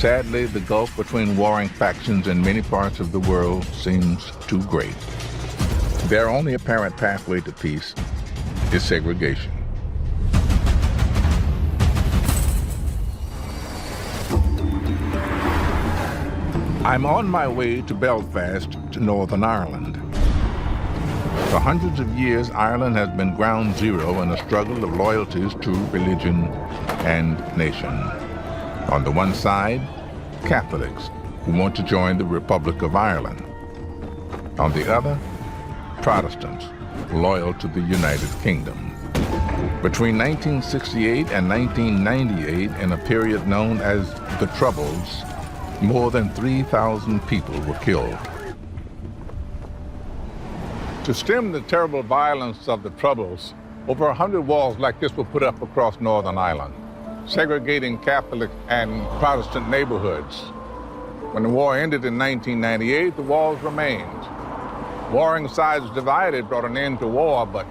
Sadly, the gulf between warring factions in many parts of the world seems too great. Their only apparent pathway to peace is segregation. I'm on my way to Belfast, to Northern Ireland. For hundreds of years, Ireland has been ground zero in a struggle of loyalties to religion and nation. On the one side, Catholics who want to join the Republic of Ireland. On the other, Protestants loyal to the United Kingdom. Between 1968 and 1998, in a period known as the Troubles, more than 3,000 people were killed. To stem the terrible violence of the Troubles, over 100 walls like this were put up across Northern Ireland, segregating Catholic and Protestant neighborhoods. When the war ended in 1998, the walls remained. Warring sides divided brought an end to war, but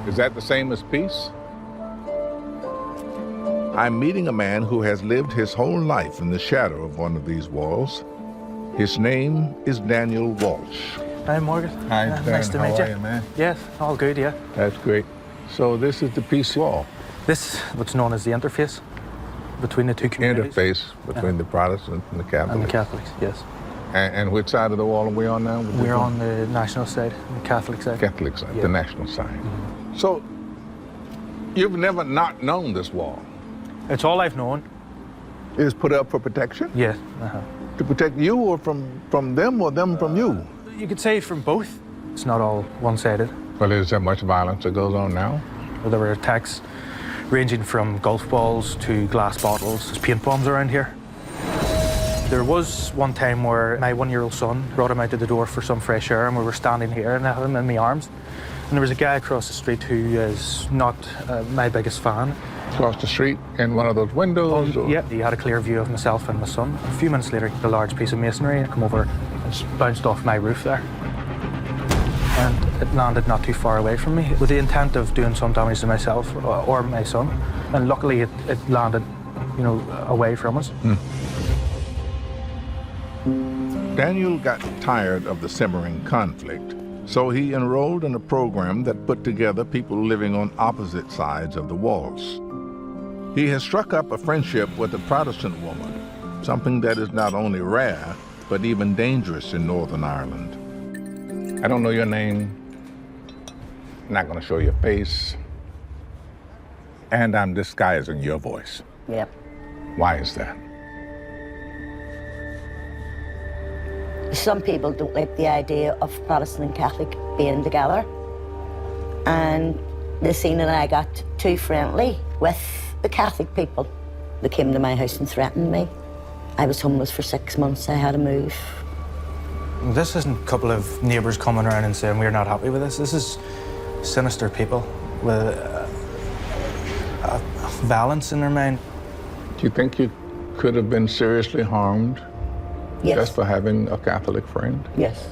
is that the same as peace? I'm meeting a man who has lived his whole life in the shadow of one of these walls. His name is Daniel Walsh. Hi, Morgan. Hi, nice to meet you. How are you, man? Yes, all good, yeah. That's great. So this is the peace wall. This is what's known as the interface between the two communities. Interface between the Protestants and the Catholics. And the Catholics, yes. And which side of the wall are we on now? We're on the national side, the Catholic side. Catholic side, yeah. The national side. So you've never not known this wall? It's all I've known. It is put up for protection? Yes. To protect you or from them or them from you? You could say from both. It's not all one-sided. Well, is there much violence that goes on now? Well, there were attacks ranging from golf balls to glass bottles. There's paint bombs around here. There was one time where my one-year-old son brought him out to the door for some fresh air, and we were standing here and I had him in my arms. And there was a guy across the street who is not my biggest fan. Across the street in one of those windows? Yeah, he had a clear view of myself and my son. A few minutes later, the large piece of masonry come over and just bounced off my roof there. And it landed not too far away from me with the intent of doing some damage to myself or my son. And luckily it landed, away from us. Daniel got tired of the simmering conflict, so he enrolled in a program that put together people living on opposite sides of the walls. He has struck up a friendship with a Protestant woman, something that is not only rare, but even dangerous in Northern Ireland. I don't know your name. I'm not going to show your face. And I'm disguising your voice. Yep. Why is that? Some people don't like the idea of Protestant and Catholic being together. And they seen that I got too friendly with the Catholic people. They came to my house and threatened me. I was homeless for 6 months. I had to move. This isn't a couple of neighbours coming around and saying we're not happy with this. This is sinister people with violence in their mind. Do you think you could have been seriously harmed? Yes. Just for having a Catholic friend? Yes.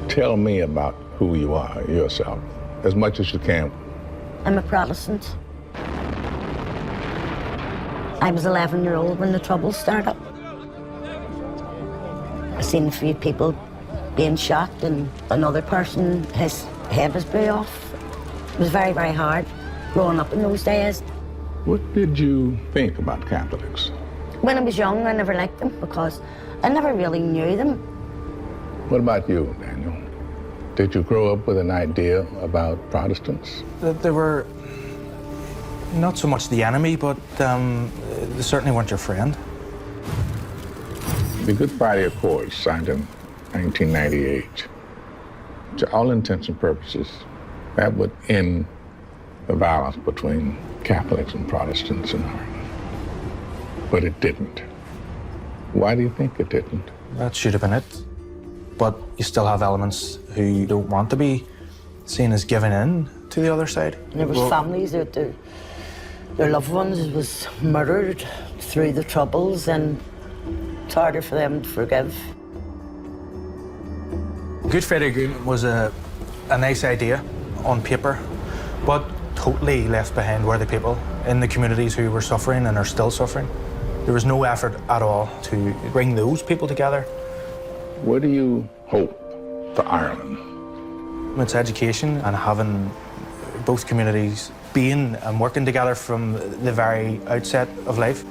Tell me about who you are yourself, as much as you can. I'm a Protestant. I was 11-year-old when the Troubles started. I seen a few people being shot and another person, his head was blew off. It was very, very hard growing up in those days. What did you think about Catholics? When I was young, I never liked them because I never really knew them. What about you, Daniel? Did you grow up with an idea about Protestants? They were not so much the enemy, but they certainly weren't your friend. The Good Friday Accords, signed in 1998, to all intents and purposes, that would end the violence between Catholics and Protestants in Ireland. But it didn't. Why do you think it didn't? That should have been it. But you still have elements who don't want to be seen as giving in to the other side. And there was families that their loved ones was murdered through the Troubles, and it's harder for them to forgive. Good Friday Agreement was a nice idea on paper, but totally left behind were the people in the communities who were suffering and are still suffering. There was no effort at all to bring those people together. What do you hope for Ireland? It's education and having both communities being and working together from the very outset of life.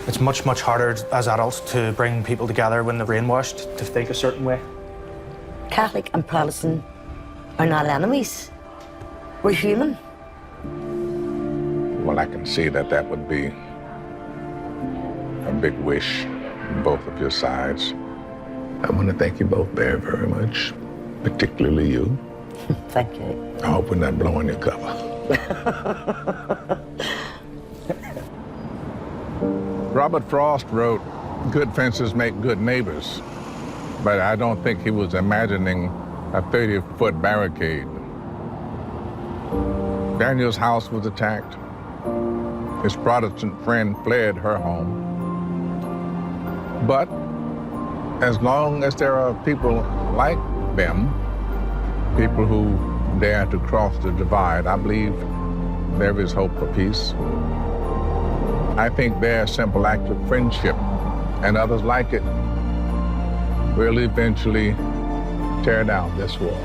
It's much, much harder as adults to bring people together when they're brainwashed to think a certain way. Catholic and Protestant are not enemies. We're human. Well, I can see that that would be a big wish on both of your sides. I want to thank you both very, very much, particularly you. Thank you. I hope we're not blowing your cover. Robert Frost wrote, "Good fences make good neighbors," but I don't think he was imagining a 30-foot barricade. Daniel's house was attacked. His Protestant friend fled her home. But as long as there are people like them, people who dare to cross the divide, I believe there is hope for peace. I think their simple act of friendship and others like it will eventually tear down this wall.